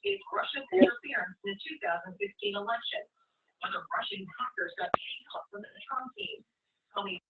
is Russian interference in the 2015 election. Whether Russian hackers got any help from the Trump team. Tony.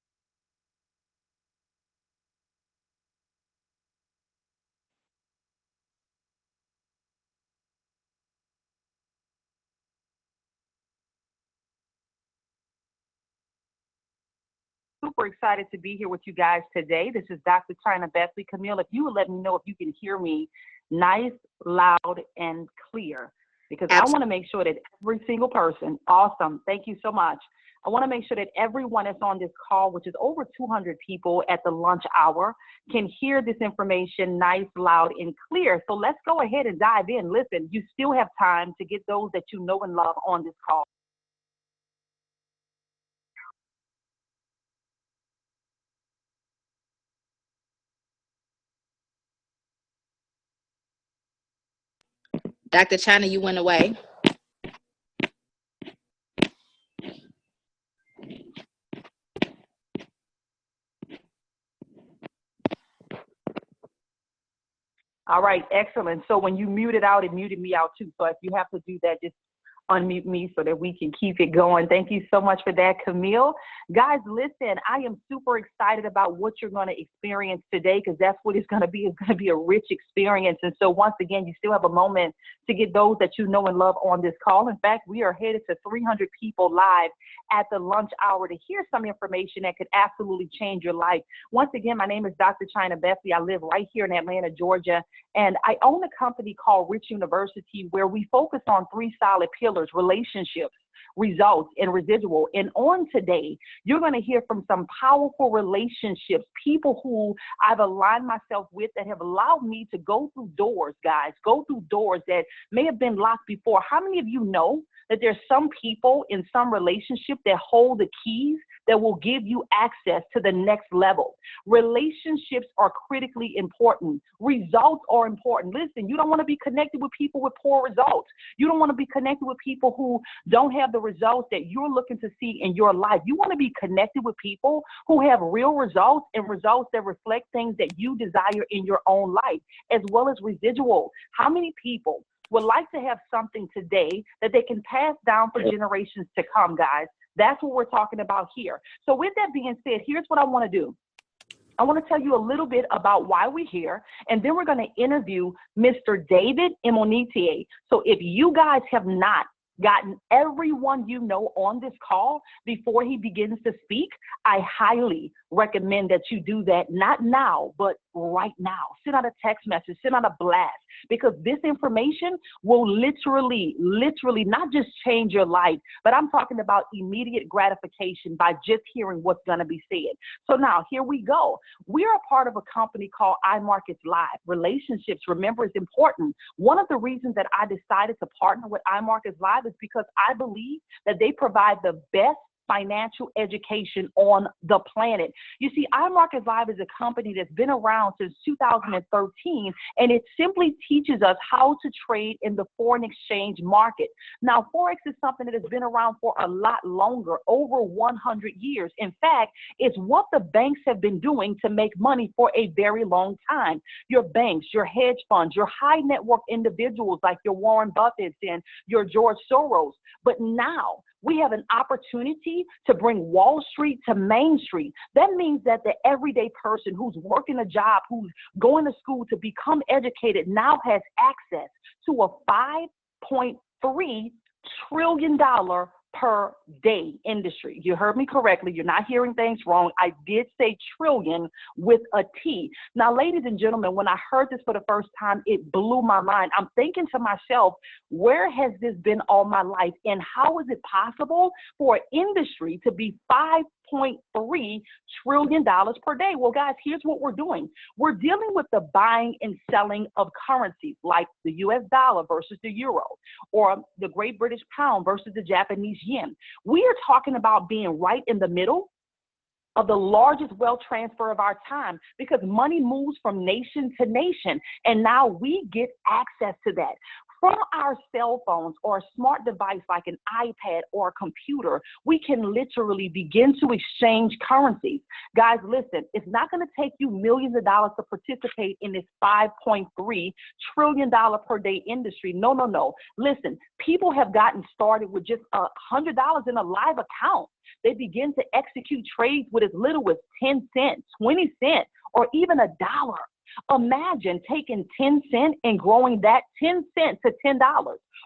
Super excited to be here with you guys today. This is Dr. Chyna Bethley. Camille, if you would let me know if you can hear me nice, loud, and clear, because I want to make sure that every single person, awesome, thank you so much. I want to make sure that everyone that's on this call, which is over 200 people at the lunch hour, can hear this information nice, loud, and clear. So let's go ahead and dive in. Listen, you still have time to get those that you know and love on this call. Dr. Chyna, you went away. All right, excellent. So when you muted out, it muted me out too. So if you have to do that, just unmute me so that we can keep it going. Thank you so much for that, Camille. Guys, listen, I am super excited about what you're going to experience today, because that's what it's going to be. It's going to be a rich experience. And so once again, you still have a moment to get those that you know and love on this call. In fact, we are headed to 300 people live at the lunch hour to hear some information that could absolutely change your life. Once again, my name is Dr. Chyna Bethley. I live right here in Atlanta, Georgia, and I own a company called Rich University, where we focus on 3 solid pillars: relationships, results, and residual. And on today, you're going to hear from some powerful relationships, people who I've aligned myself with that have allowed me to go through doors, guys, go through doors that may have been locked before. How many of you know that there's some people in some relationship that hold the keys that will give you access to the next level? Relationships are critically important. Results are important. Listen, you don't want to be connected with people with poor results. You don't want to be connected with people who don't have the results that you're looking to see in your life. You want to be connected with people who have real results and results that reflect things that you desire in your own life, as well as residual. How many people would like to have something today that they can pass down for generations to come, guys? That's what we're talking about here. So with that being said, here's what I want to do. I want to tell you a little bit about why we're here, and then we're going to interview Mr. David Imonitie. So if you guys have not gotten everyone you know on this call before he begins to speak, I highly recommend that you do that, not now, but right now. Send out a text message, send out a blast, because this information will literally not just change your life, but I'm talking about immediate gratification by just hearing what's going to be said. So now here we go. We're a part of a company called iMarkets Live. Relationships, remember, is important. One of the reasons that I decided to partner with iMarkets Live is because I believe that they provide the best financial education on the planet. You see, iMarkets Live is a company that's been around since 2013, and it simply teaches us how to trade in the foreign exchange market. Now, Forex is something that has been around for a lot longer, over 100 years. In fact, it's what the banks have been doing to make money for a very long time. Your banks, your hedge funds, your high net worth individuals like your Warren Buffetts and your George Soros. But now we have an opportunity to bring Wall Street to Main Street. That means that the everyday person who's working a job, who's going to school to become educated, now has access to a $5.3 trillion per day industry. You heard me correctly. You're not hearing things wrong. I did say trillion with a T. Now, ladies and gentlemen, when I heard this for the first time, it blew my mind. I'm thinking to myself, where has this been all my life? And how is it possible for an industry to be $5.3 trillion per day? Well, guys, here's what we're doing. We're dealing with the buying and selling of currencies like the US dollar versus the euro, or the Great British pound versus the Japanese yen. We are talking about being right in the middle of the largest wealth transfer of our time, because money moves from nation to nation, and now we get access to that. From our cell phones or a smart device like an iPad or a computer, we can literally begin to exchange currencies. Guys, listen, it's not going to take you millions of dollars to participate in this $5.3 trillion per day industry. No, no, no. Listen, people have gotten started with just $100 in a live account. They begin to execute trades with as little as 10 cents, 20 cents, or even $1. Imagine taking 10 cents and growing that 10 cents to $10,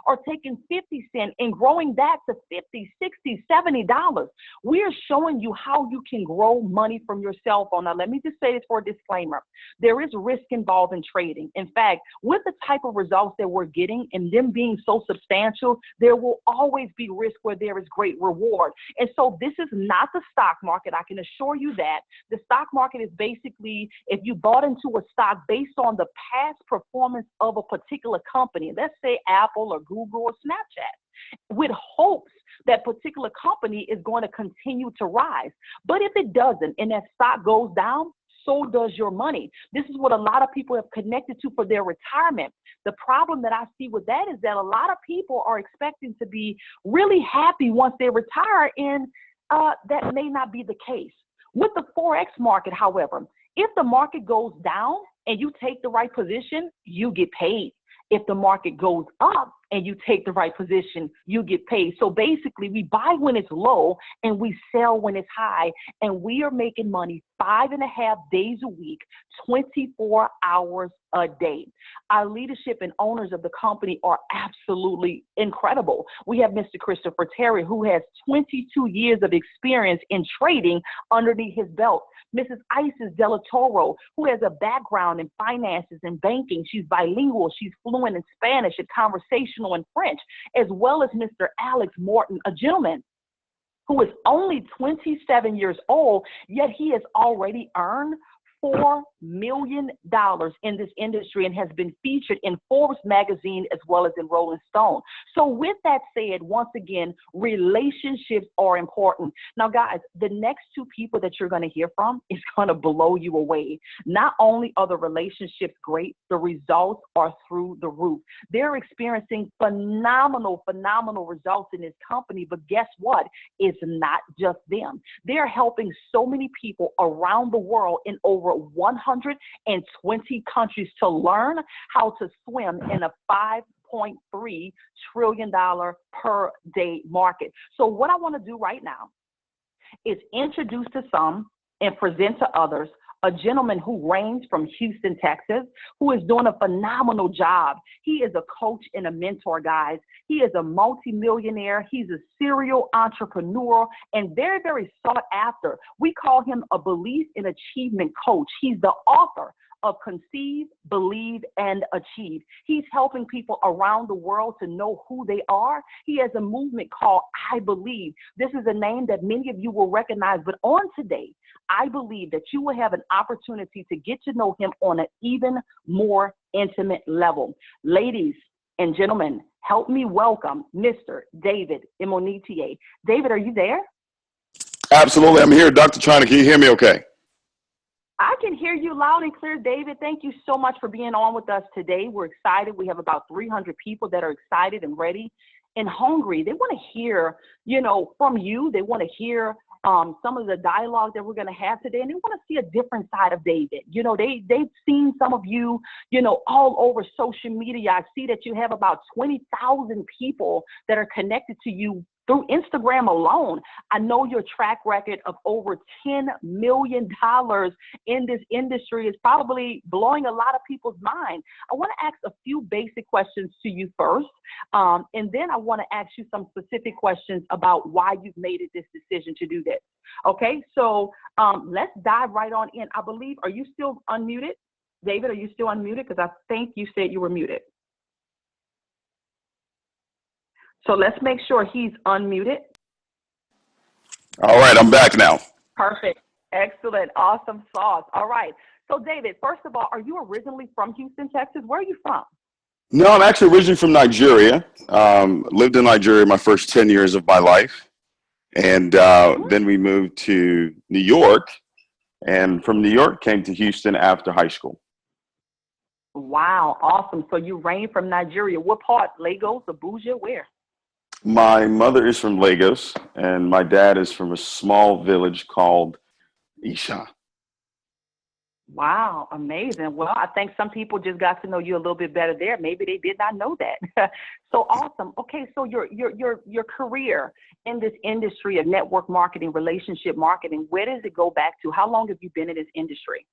or taking 50 cents and growing that to $50, $60, $70. We are showing you how you can grow money from your cell phone. Now, let me just say this for a disclaimer. There is risk involved in trading. In fact, with the type of results that we're getting and them being so substantial, there will always be risk where there is great reward. And so this is not the stock market. I can assure you that. The stock market is basically if you bought into a stock based on the past performance of a particular company, let's say Apple or Google or Snapchat, with hopes that particular company is going to continue to rise. But if it doesn't and that stock goes down, so does your money. This is what a lot of people have connected to for their retirement. The problem that I see with that is that a lot of people are expecting to be really happy once they retire, and that may not be the case. With the Forex market, however, if the market goes down and you take the right position, you get paid. If the market goes up and you take the right position, you get paid. So basically, we buy when it's low and we sell when it's high, and we are making money 5.5 days a week, 24 hours a day. Our leadership and owners of the company are absolutely incredible. We have Mr. Christopher Terry, who has 22 years of experience in trading underneath his belt. Mrs. Isis Della Toro, who has a background in finances and banking. She's bilingual. She's fluent in Spanish and conversational in French, as well as Mr. Alex Morton, a gentleman who is only 27 years old, yet he has already earned $4 million in this industry and has been featured in Forbes magazine as well as in Rolling Stone. So with that said, once again, relationships are important. Now, guys, the next two people that you're going to hear from is going to blow you away. Not only are the relationships great, the results are through the roof. They're experiencing phenomenal results in this company, but guess what? It's not just them. They're helping so many people around the world in over 120 countries to learn how to swim in a $5.3 trillion per day market. So what I want to do right now is introduce to some and present to others a gentleman who reigns from Houston, Texas, who is doing a phenomenal job. He is a coach and a mentor, guys. He is a multimillionaire. He's a serial entrepreneur and very, very sought after. We call him a belief in achievement coach. He's the author of Conceive, Believe, and Achieve. He's helping people around the world to know who they are. He has a movement called I Believe. This is a name that many of you will recognize, but on today, I believe that you will have an opportunity to get to know him on an even more intimate level. Ladies and gentlemen, help me welcome Mr. David Imonitie. David, are you there? Absolutely. I'm here. Dr. Chyna, can you hear me okay? I can hear you loud and clear, David. Thank you so much for being on with us today. We're excited. We have about 300 people that are excited and ready and hungry. They want to hear, from you. They want to hear some of the dialogue that we're going to have today, and they want to see a different side of David. They've seen some of you, all over social media. I see that you have about 20,000 people that are connected to you through Instagram alone. I know your track record of over $10 million in this industry is probably blowing a lot of people's mind. I want to ask a few basic questions to you first, and then I want to ask you some specific questions about why you've made this decision to do this. Okay, so let's dive right on in. I believe, are you still unmuted? David, are you still unmuted? Because I think you said you were muted. So let's make sure he's unmuted. All right, I'm back now. Perfect. Excellent. Awesome sauce. All right. So David, first of all, are you originally from Houston, Texas? Where are you from? No, I'm actually originally from Nigeria. Lived in Nigeria my first 10 years of my life. And then we moved to New York. And from New York, came to Houston after high school. Wow, awesome. So you reign from Nigeria. What part? Lagos, Abuja, where? My mother is from Lagos, and my dad is from a small village called Isha. Wow, amazing. Well, I think some people just got to know you a little bit better there. Maybe they did not know that. So awesome. Okay, so your career in this industry of network marketing, relationship marketing, where does it go back to? How long have you been in this industry?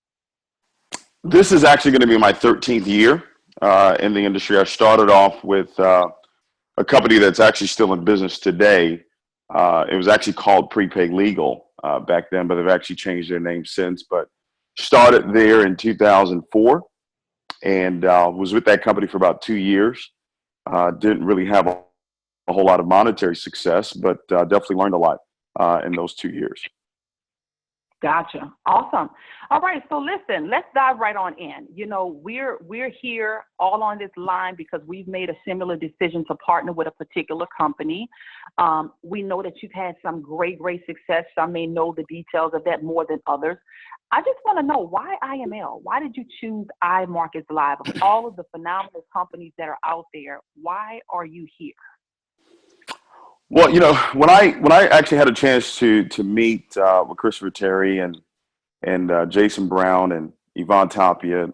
This is actually going to be my 13th year in the industry. I started off with a company that's actually still in business today. It was actually called Prepaid Legal back then, but they've actually changed their name since. But started there in 2004 and was with that company for about 2 years. Didn't really have a whole lot of monetary success, but definitely learned a lot in those 2 years. Gotcha. Awesome. All right. So listen, let's dive right on in. You know, we're here all on this line because we've made a similar decision to partner with a particular company. We know that you've had some great success. Some may know the details of that more than others. I just want to know, why IML? Why did you choose iMarkets Live? Of all of the phenomenal companies that are out there, why are you here? Well, you know, when I actually had a chance to meet with Christopher Terry and Jason Brown and Yvonne Tapia,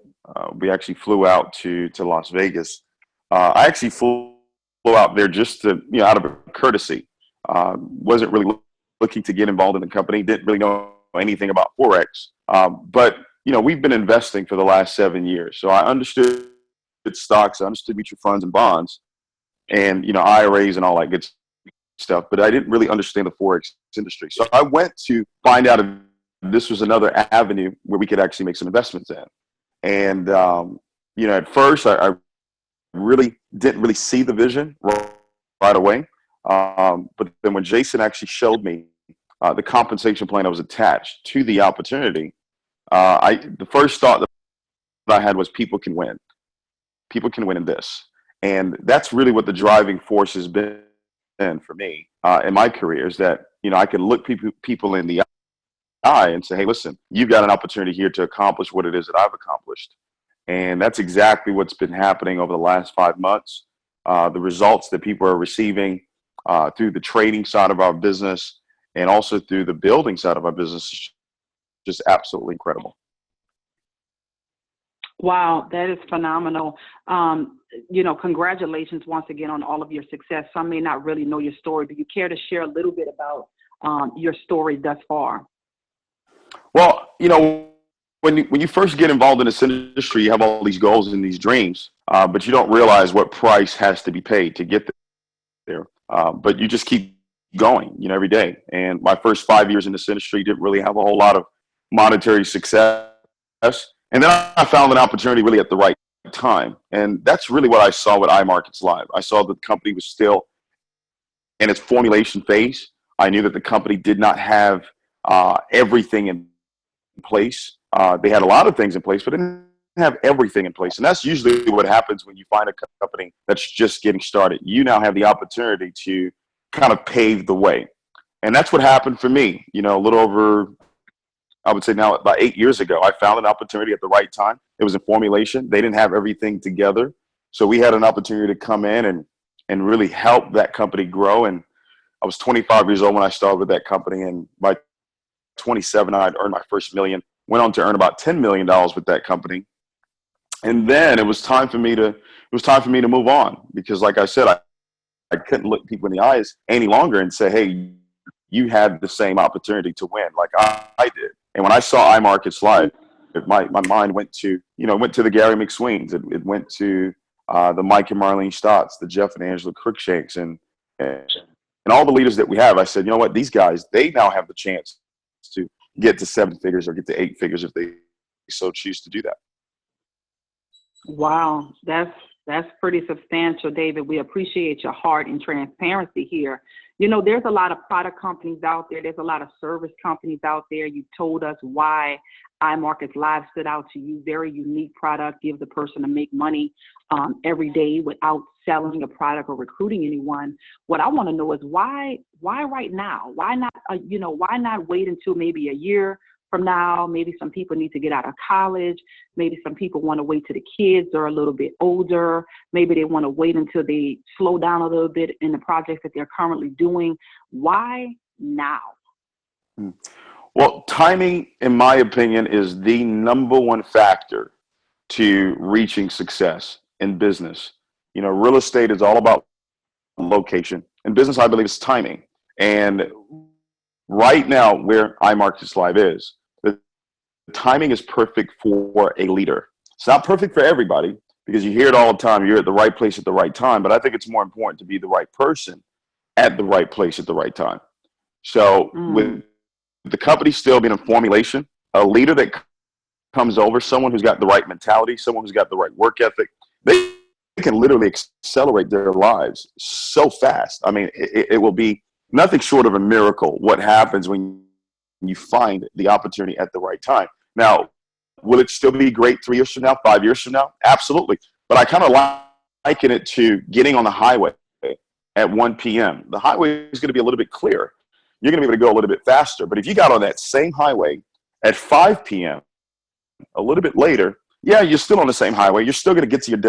we actually flew out to Las Vegas. I actually flew out there just to, you know, out of courtesy. Wasn't really looking to get involved in the company. Didn't really know anything about Forex. But you know, we've been investing for the last 7 years, so I understood stocks, I understood mutual funds and bonds, and you know, IRAs and all that good stuff, but I didn't really understand the Forex industry. So I went to find out if this was another avenue where we could actually make some investments in. And, you know, at first I really didn't really see the vision right away. But then when Jason actually showed me the compensation plan that was attached to the opportunity, the first thought that I had was people can win. People can win in this. And that's really what the driving force has been for me in my career, is that, you know, I can look people in the eye and say, hey, listen, you've got an opportunity here to accomplish what it is that I've accomplished. And that's exactly what's been happening over the last 5 months. The results that people are receiving through the trading side of our business and also through the building side of our business is just absolutely incredible. Wow, that is phenomenal. You know, congratulations once again on all of your success. Some may not really know your story. Do you care to share a little bit about your story thus far? Well, you know, when you first get involved in this industry, you have all these goals and these dreams, but you don't realize what price has to be paid to get there. But you just keep going, you know, every day. And my first 5 years in this industry didn't really have a whole lot of monetary success. And then I found an opportunity really at the right time. And that's really what I saw with iMarkets Live. I saw that the company was still in its formulation phase. I knew that the company did not have everything in place. They had a lot of things in place, but didn't have everything in place. And that's usually what happens when you find a company that's just getting started. You now have the opportunity to kind of pave the way. And that's what happened for me. You know, a little over, I would say now about 8 years ago, I found an opportunity at the right time. It was in formulation. They didn't have everything together. So we had an opportunity to come in and really help that company grow. And I was 25 years old when I started with that company. And by 27, I'd earned my first million, went on to earn about $10 million with that company. And then it was time for me to move on, because like I said, I couldn't look people in the eyes any longer and say, hey, you had the same opportunity to win like I did. And when I saw iMarkets Live, my mind went to the Gary McSweens. It went to the Mike and Marlene Stotts, the Jeff and Angela Cruikshanks, and all the leaders that we have. I said, you know what, these guys, they now have the chance to get to 7 figures or get to 8 figures if they so choose to do that. Wow, that's pretty substantial, David. We appreciate your heart and transparency here. You know, there's a lot of product companies out there. There's a lot of service companies out there. You told us why iMarkets Live stood out to you. Very unique product, give the person to make money every day without selling a product or recruiting anyone. What I want to know is why right now? Why not, why not wait until maybe a year from now. Maybe some people need to get out of college. Maybe some people want to wait till the kids are a little bit older. Maybe they want to wait until they slow down a little bit in the projects that they're currently doing. Why now? Well, timing, in my opinion, is the number one factor to reaching success in business. You know, real estate is all about location. In business, I believe it's timing. And right now, where iMarkets Live is, the timing is perfect for a leader. It's not perfect for everybody because you hear it all the time. You're at the right place at the right time. But I think it's more important to be the right person at the right place at the right time. So with the company still being in formulation, a leader that comes over, someone who's got the right mentality, someone who's got the right work ethic, they can literally accelerate their lives so fast. I mean, it will be nothing short of a miracle what happens when you find the opportunity at the right time. Now, will it still be great 3 years from now, 5 years from now? Absolutely. But I kind of liken it to getting on the highway at 1 p.m. The highway is going to be a little bit clearer. You're going to be able to go a little bit faster. But if you got on that same highway at 5 p.m., a little bit later, yeah, you're still on the same highway. You're still going to get to your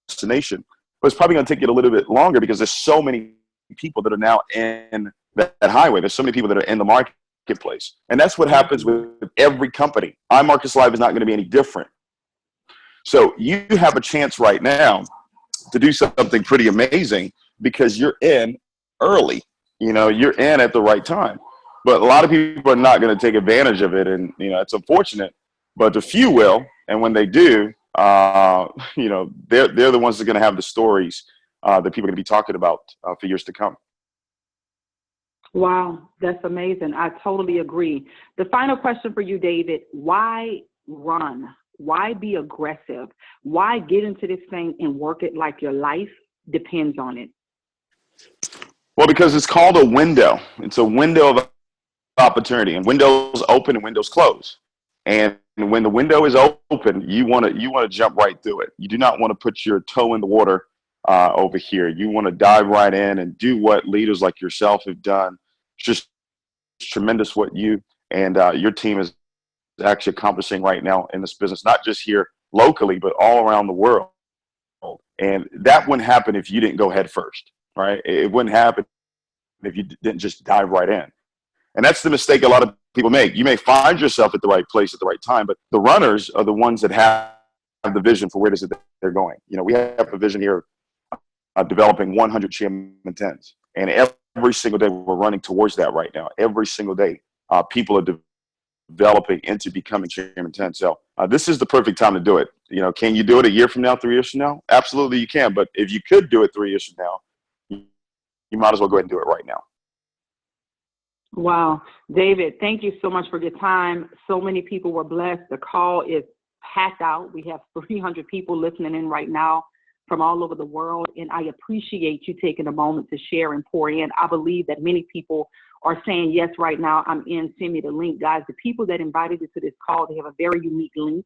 destination. But it's probably going to take you a little bit longer because there's so many people that are now in that highway. There's so many people that are in the marketplace. And that's what happens with every company. iMarkets Live is not going to be any different. So you have a chance right now to do something pretty amazing because you're in early. You know, you're in at the right time. But a lot of people are not going to take advantage of it. And, you know, it's unfortunate. But the few will. And when they do, you know, they're the ones that are going to have the stories that people are going to be talking about for years to come. Wow, that's amazing. I totally agree. The final question for you, David, why run? Why be aggressive? Why get into this thing and work it like your life depends on it? Well, because it's called a window. It's a window of opportunity, and windows open and windows close. And when the window is open, you want to jump right through it. You do not want to put your toe in the water over here. You want to dive right in and do what leaders like yourself have done. It's just tremendous what you and your team is actually accomplishing right now in this business, not just here locally, but all around the world. And that wouldn't happen if you didn't go head first, right? It wouldn't happen if you didn't just dive right in. And that's the mistake a lot of people make. You may find yourself at the right place at the right time, but the runners are the ones that have the vision for where it is that they're going. You know, we have a vision here of developing 100 Chairman 10s. And every single day we're running towards that right now. Every single day people are developing into becoming Chairman 10. So this is the perfect time to do it. You know, can you do it a year from now, 3 years from now? Absolutely you can. But if you could do it 3 years from now, you might as well go ahead and do it right now. Wow. David, thank you so much for your time. So many people were blessed. The call is packed out. We have 300 people listening in right now from all over the world. And I appreciate you taking a moment to share and pour in. I believe that many people are saying, yes, right now I'm in, send me the link. Guys, the people that invited you to this call, they have a very unique link.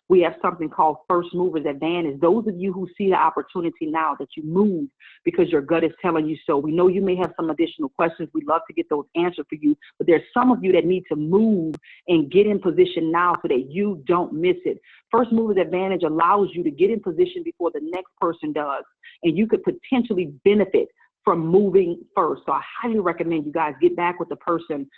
We have something called First Movers Advantage. Those of you who see the opportunity now that you move because your gut is telling you so. We know you may have some additional questions. We'd love to get those answered for you. But there's some of you that need to move and get in position now so that you don't miss it. First Movers Advantage allows you to get in position before the next person does. And you could potentially benefit from moving first. So I highly recommend you guys get back with the person.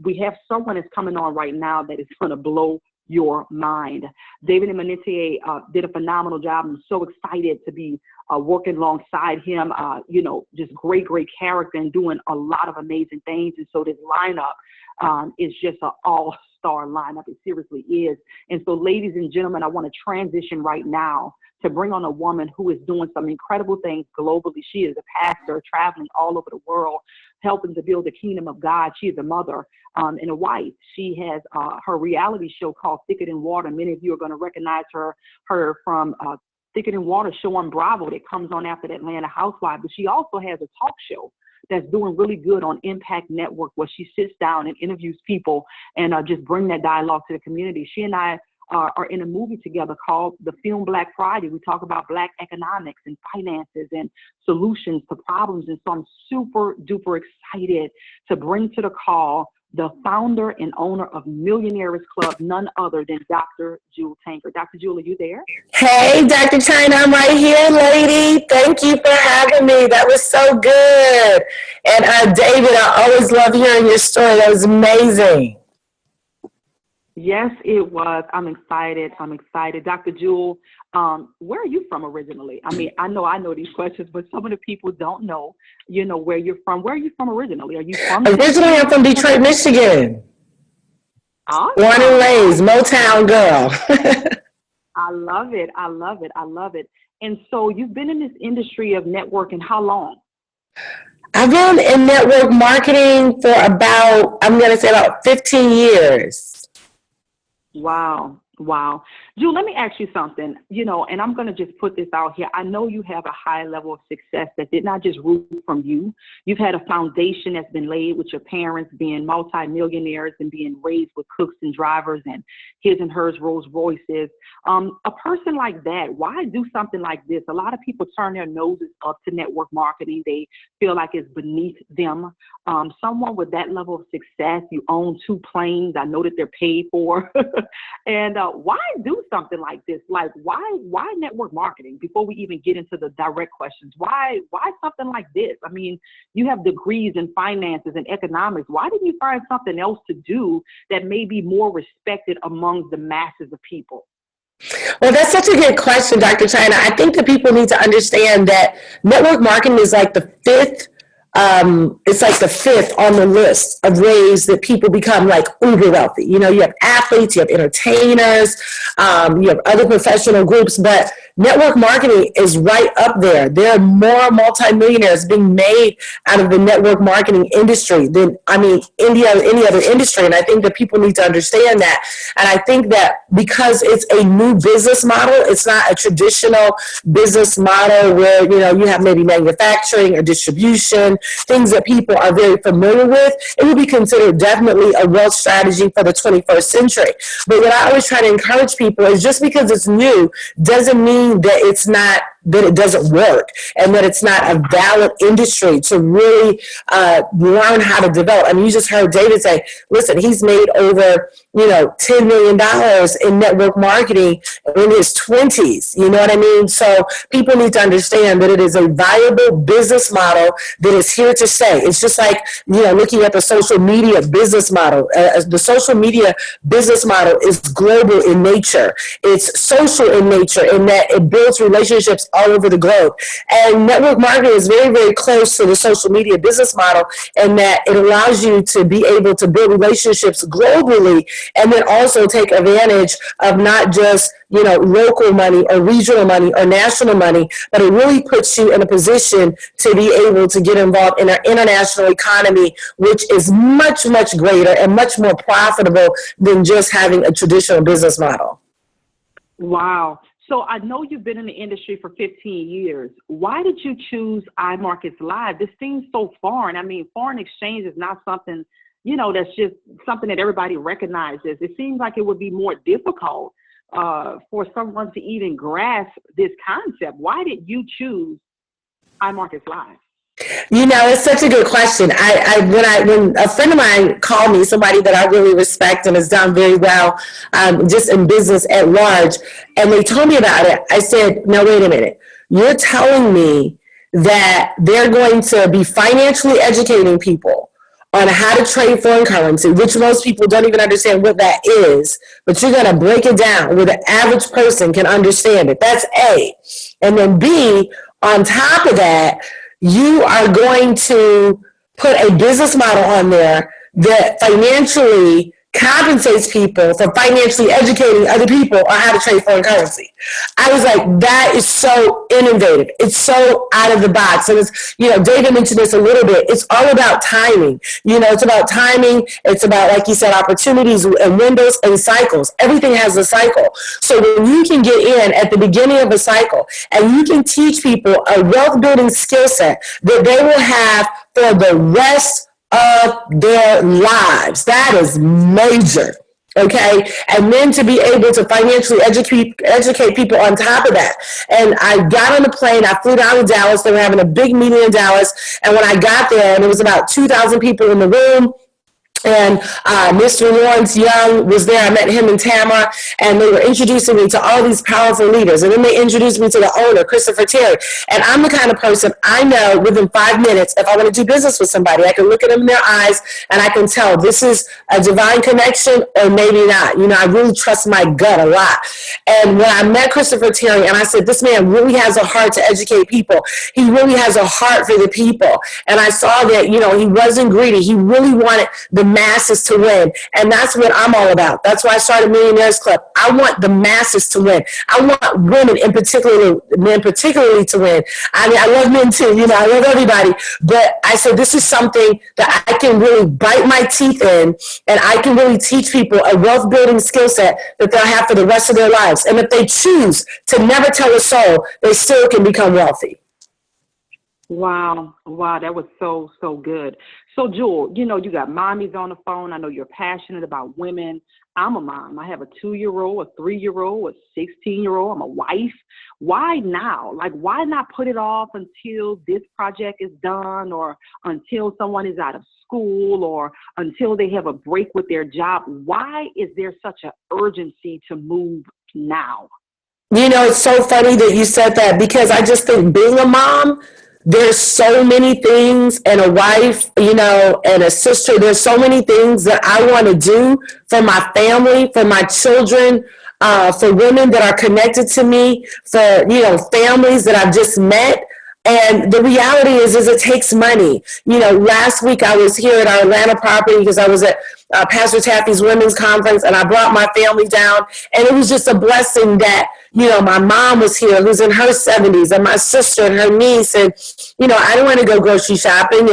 We have someone that's coming on right now that is going to blow your mind. David Imonitie did a phenomenal job. I'm so excited to be working alongside him. You know, just great character and doing a lot of amazing things. And so this lineup is just an all-star lineup. It seriously is. And so, ladies and gentlemen, I want to transition right now to bring on a woman who is doing some incredible things globally. She is a pastor traveling all over the world, helping to build the kingdom of God. She is a mother and a wife. She has her reality show called Thicker Than Water. Many of you are going to recognize her from Thicker Than Water show on Bravo that comes on after the Atlanta Housewife. But she also has a talk show that's doing really good on Impact Network, where she sits down and interviews people and just bring that dialogue to the community. She and I are in a movie together called The Film Black Friday. We talk about Black economics and finances and solutions to problems. And so I'm super duper excited to bring to the call the founder and owner of Millionaires Club, none other than Dr. Jewel Tankard. Dr. Jewel, are you there? Hey, Dr. Chyna, I'm right here, lady. Thank you for having me. That was so good. And David, I always love hearing your story. That was amazing. Yes, it was. I'm excited. Dr. Jewel, where are you from originally? I mean, I know these questions, but some of the people don't know, where you're from. Where are you from originally? Are you from? Originally, I'm from Detroit, Michigan. Awesome. Born and raised, Motown girl. I love it. And so you've been in this industry of networking how long? I've been in network marketing for about 15 years. Wow. Jewel, let me ask you something, and I'm going to just put this out here. I know you have a high level of success that did not just root from you. You've had a foundation that's been laid with your parents being multimillionaires and being raised with cooks and drivers and his and hers Rolls Royces. A person like that, why do something like this? A lot of people turn their noses up to network marketing. They feel like it's beneath them. Someone with that level of success, you own 2 planes. I know that they're paid for. And why do something like this? Like, why network marketing? Before we even get into the direct questions, why something like this? I mean, you have degrees in finances and economics. Why didn't you find something else to do that may be more respected among the masses of people? Well, that's such a good question, Dr. Chyna. I think that people need to understand that network marketing is like the fifth on the list of ways that people become like uber wealthy. You have athletes, you have entertainers, you have other professional groups, but network marketing is right up there. There are more multimillionaires being made out of the network marketing industry than, any other industry. And I think that people need to understand that. And I think that because it's a new business model, it's not a traditional business model where, you have maybe manufacturing or distribution, things that people are very familiar with. It would be considered definitely a wealth strategy for the 21st century. But what I always try to encourage people is just because it's new doesn't mean that it doesn't work and that it's not a valid industry to really learn how to develop. I mean, you just heard David say, listen, he's made over, $10 million in network marketing in his 20s. You know what I mean? So people need to understand that it is a viable business model that is here to stay. It's just like, looking at the social media business model. The social media business model is global in nature. It's social in nature in that it builds relationships all over the globe. And network marketing is very, very close to the social media business model in that it allows you to be able to build relationships globally and then also take advantage of not just, local money or regional money or national money, but it really puts you in a position to be able to get involved in our international economy, which is much, much greater and much more profitable than just having a traditional business model. Wow. So I know you've been in the industry for 15 years. Why did you choose iMarkets Live? This seems so foreign. I mean, foreign exchange is not something, that's just something that everybody recognizes. It seems like it would be more difficult for someone to even grasp this concept. Why did you choose iMarkets Live? It's such a good question. When a friend of mine called me, somebody that I really respect and has done very well, just in business at large, and they told me about it, I said, no, wait a minute. You're telling me that they're going to be financially educating people on how to trade foreign currency, which most people don't even understand what that is, but you're going to break it down where the average person can understand it. That's A. And then B, on top of that, you are going to put a business model on there that financially compensates people for financially educating other people on how to trade foreign currency. I was like, that is so innovative. It's so out of the box. And it's, David mentioned this a little bit. It's all about timing. It's about timing. It's about, like you said, opportunities and windows and cycles. Everything has a cycle. So when you can get in at the beginning of a cycle and you can teach people a wealth building skill set that they will have for the rest of their lives. That is major. Okay. And then to be able to financially educate people on top of that. And I got on the plane, I flew down to Dallas. They were having a big meeting in Dallas. And when I got there, and it was about 2,000 people in the room, And Mr. Lawrence Young was there. I met him and Tamara, and they were introducing me to all these powerful leaders. And then they introduced me to the owner, Christopher Terry. And I'm the kind of person, I know within 5 minutes, if I want to do business with somebody, I can look at them in their eyes and I can tell this is a divine connection or maybe not. You know, I really trust my gut a lot. And when I met Christopher Terry, and I said, this man really has a heart to educate people. He really has a heart for the people. And I saw that, you know, he wasn't greedy. He really wanted the masses to win. And that's what I'm all about. That's why I started Millionaires Club. I want the masses to win. I want women in particular, men particularly to win. I mean, I love men too, you know, I love everybody. But I said, this is something that I can really bite my teeth in, and I can really teach people a wealth building skill set that they'll have for the rest of their lives. And if they choose to never tell a soul, they still can become wealthy. Wow. Wow. That was so, so good. So, Jewel, you know, you got mommies on the phone. I know you're passionate about women. I'm a mom. I have a 2-year-old, a 3-year-old, a 16-year-old. I'm a wife. Why now? Like, why not put it off until this project is done, or until someone is out of school, or until they have a break with their job? Why is there such an urgency to move now? You know, it's so funny that you said that, because I just think being a mom, there's so many things, and a wife, you know, and a sister, there's so many things that I want to do for my family, for my children, for women that are connected to me, for, you know, families that I've just met. And the reality is it takes money. You know, last week I was here at our Atlanta property because I was at Pastor Taffy's women's conference, and I brought my family down, and it was just a blessing that, you know, my mom was here, who's in her 70s, and my sister and her niece, and, you know, I didn't want to go grocery shopping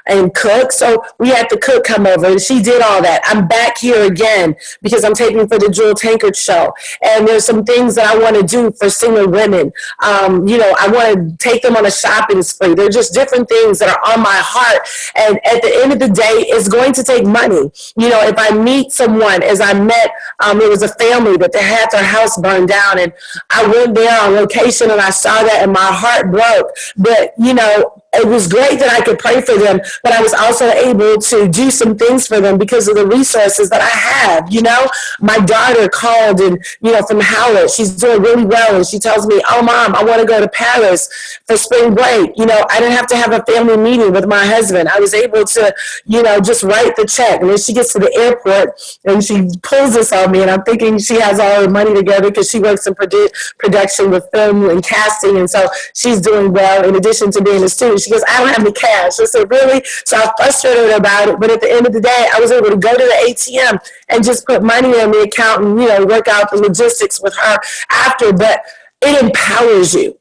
and cook, so we had the cook come over, and she did all that. I'm back here again because I'm taping for the Jewel Tankard show, and there's some things that I want to do for single women. You know, I want to take them on a shopping spree. They're just different things that are on my heart, and at the end of the day, it's going to take money. You know, if I meet someone, as I met, there was a family that they had their house burned down, and I went there on location and I saw that, and my heart broke. But, you know, it was great that I could pray for them, but I was also able to do some things for them because of the resources that I have. You know, my daughter called, and, you know, from Howard, she's doing really well, and she tells me, oh, Mom, I want to go to Paris for spring break. You know, I didn't have to have a family meeting with my husband. I was able to, you know, just write the check. And then she gets to the airport and she pulls this on me, and I'm thinking she has all her money together because she works in production with film and casting, and so she's doing well in addition to being a student. She goes, I don't have any cash. I said, really? So I was frustrated about it, but at the end of the day, I was able to go to the ATM and just put money in the account and, you know, work out the logistics with her after. But it empowers you.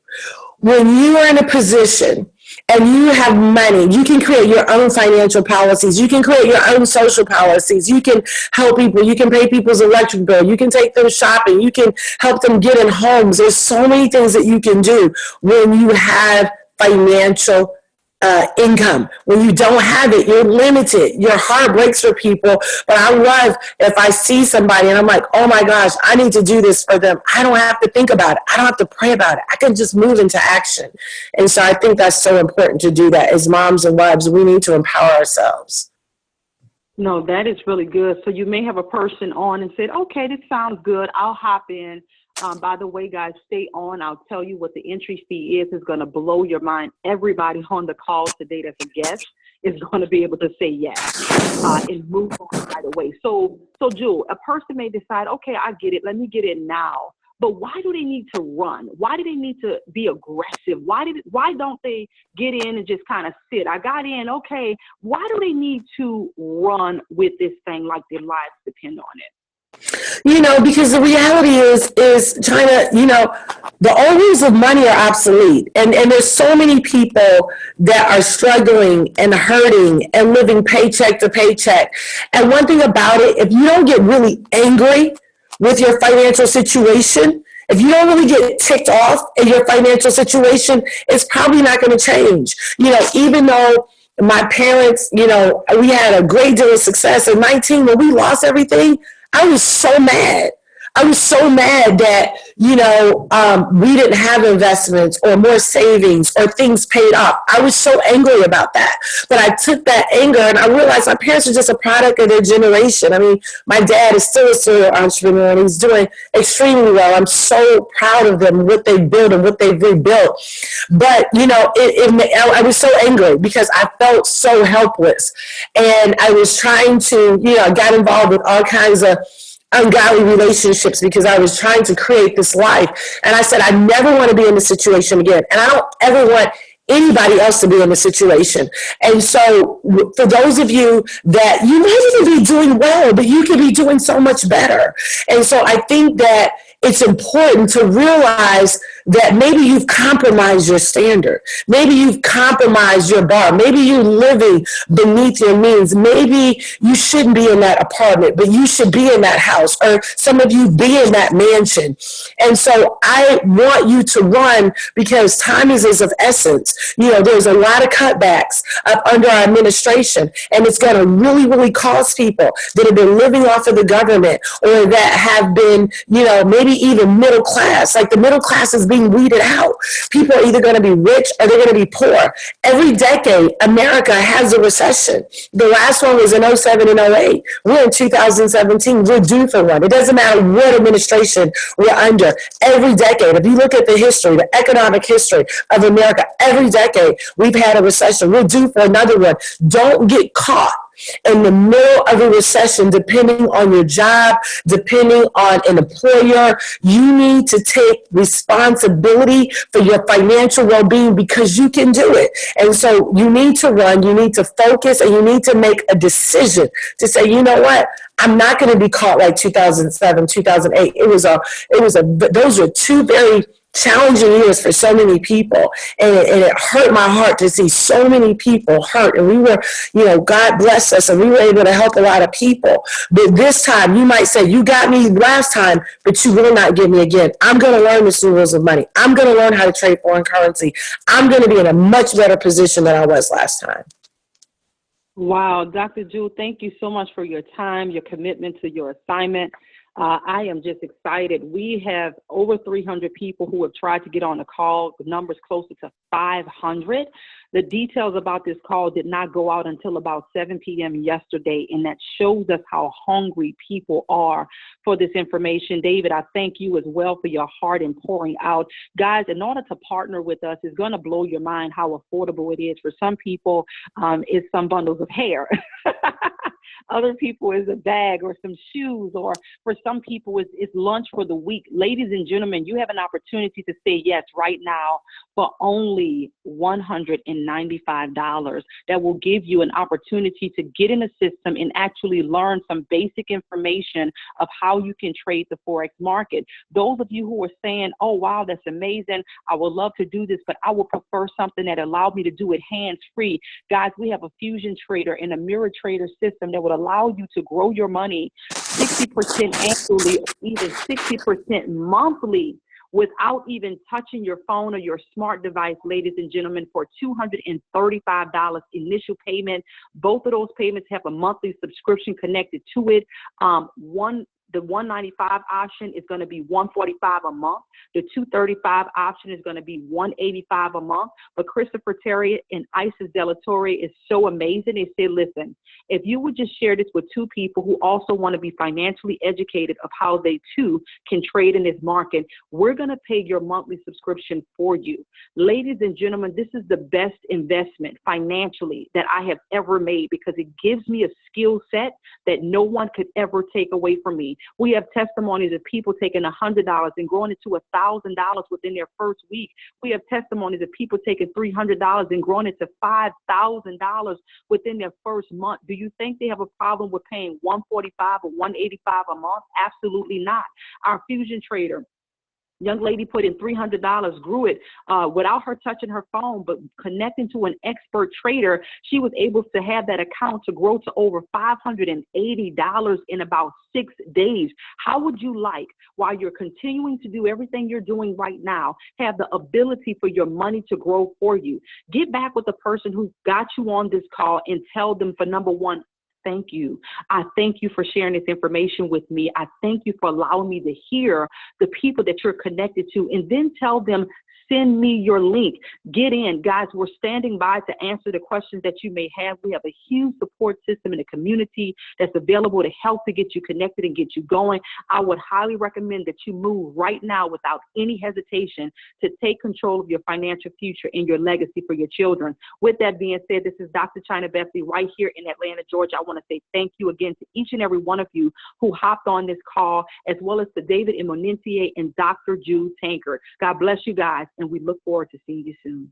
When you are in a position and you have money, you can create your own financial policies. You can create your own social policies. You can help people. You can pay people's electric bill. You can take them shopping. You can help them get in homes. There's so many things that you can do when you have financial income. When you don't have it, you're limited. Your heart breaks for people. But I love if I see somebody and I'm like, oh my gosh, I need to do this for them. I don't have to think about it. I don't have to pray about it. I can just move into action. And so I think that's so important to do that. As moms and wives, we need to empower ourselves. No, that is really good. So you may have a person on and said, okay, this sounds good. I'll hop in. By the way, guys, stay on. I'll tell you what the entry fee is. It's going to blow your mind. Everybody on the call today that's a guest is going to be able to say yes and move on right away. So Jewel, a person may decide, okay, I get it. Let me get in now. But why do they need to run? Why do they need to be aggressive? Why don't they get in and just kind of sit? I got in, okay. Why do they need to run with this thing like their lives depend on it? You know, because the reality is Chyna, you know, the old rules of money are obsolete. And there's so many people that are struggling and hurting and living paycheck to paycheck. And one thing about it, if you don't get really angry with your financial situation, if you don't really get ticked off in your financial situation, it's probably not going to change. You know, even though my parents, you know, we had a great deal of success at 19 when we lost everything, I was so mad. I was so mad that, we didn't have investments or more savings or things paid off. I was so angry about that. But I took that anger and I realized my parents are just a product of their generation. I mean, my dad is still a serial entrepreneur and he's doing extremely well. I'm so proud of them, what they built and what they've rebuilt. But, I was so angry because I felt so helpless. And I was trying to, I got involved with all kinds of ungodly relationships because I was trying to create this life. And I said, I never want to be in this situation again. And I don't ever want anybody else to be in the situation. And so for those of you that you might even be doing well, but you could be doing so much better. And so I think that it's important to realize that maybe you've compromised your standard. Maybe you've compromised your bar. Maybe you're living beneath your means. Maybe you shouldn't be in that apartment, but you should be in that house, or some of you be in that mansion. And so I want you to run because time is of essence. There's a lot of cutbacks up under our administration, and it's going to really, really cost people that have been living off of the government or that have been, maybe even middle class. Like the middle class is being weeded out. People are either going to be rich or they're going to be poor. Every decade, America has a recession. The last one was in 07 and 08. We're in 2017. We're due for one. It doesn't matter what administration we're under. Every decade, if you look at the history, the economic history of America, every decade we've had a recession. We're due for another one. Don't get caught in the middle of a recession, depending on your job, depending on an employer. You need to take responsibility for your financial well-being because you can do it. And so you need to run, you need to focus, and you need to make a decision to say, you know what? I'm not going to be caught like 2007, 2008. Those were two very challenging years for so many people, and it hurt my heart to see so many people hurt. And we were, God bless us, and we were able to help a lot of people. But this time, you might say, you got me last time, but you will not get me again. I'm going to learn the rules of money. I'm going to learn how to trade foreign currency. I'm going to be in a much better position than I was last time. Wow, Dr. Jewel, thank you so much for your time, your commitment to your assignment. I am just excited. We have over 300 people who have tried to get on the call, the numbers closer to 500. The details about this call did not go out until about 7 p.m. yesterday, and that shows us how hungry people are for this information. David, I thank you as well for your heart and pouring out. Guys, in order to partner with us, it's going to blow your mind how affordable it is. For some people, it's some bundles of hair. Other people is a bag or some shoes, or for some people it's lunch for the week. Ladies and gentlemen, you have an opportunity to say yes right now for only $195. That will give you an opportunity to get in the system and actually learn some basic information of how you can trade the Forex market. Those of you who are saying, oh, wow, that's amazing, I would love to do this, but I would prefer something that allowed me to do it hands-free. Guys, we have a fusion trader and a mirror trader system that would allow you to grow your money 60% annually, or even 60% monthly, without even touching your phone or your smart device, ladies and gentlemen, for $235 initial payment. Both of those payments have a monthly subscription connected to it. The $195 option is going to be $145 a month. The $235 option is going to be $185 a month. But Christopher Terry and Isis Delatorre is so amazing. They say, listen, if you would just share this with two people who also want to be financially educated of how they too can trade in this market, we're going to pay your monthly subscription for you. Ladies and gentlemen, this is the best investment financially that I have ever made because it gives me a skill set that no one could ever take away from me. We have testimonies of people taking $100 and growing it to $1,000 within their first week. We have testimonies of people taking $300 and growing it to $5,000 within their first month. Do you think they have a problem with paying $145 or $185 a month? Absolutely not. Our fusion trader, young lady put in $300, grew it without her touching her phone, but connecting to an expert trader, she was able to have that account to grow to over $580 in about 6 days. How would you like, while you're continuing to do everything you're doing right now, have the ability for your money to grow for you? Get back with the person who got you on this call and tell them, for number one, thank you. I thank you for sharing this information with me. I thank you for allowing me to hear the people that you're connected to, and then tell them, send me your link. Get in. Guys, we're standing by to answer the questions that you may have. We have a huge support system in the community that's available to help to get you connected and get you going. I would highly recommend that you move right now without any hesitation to take control of your financial future and your legacy for your children. With that being said, this is Dr. Chyna Bethley right here in Atlanta, Georgia. I want to say thank you again to each and every one of you who hopped on this call, as well as to David Imonitie and Dr. Jude Tankard. God bless you guys, and we look forward to seeing you soon.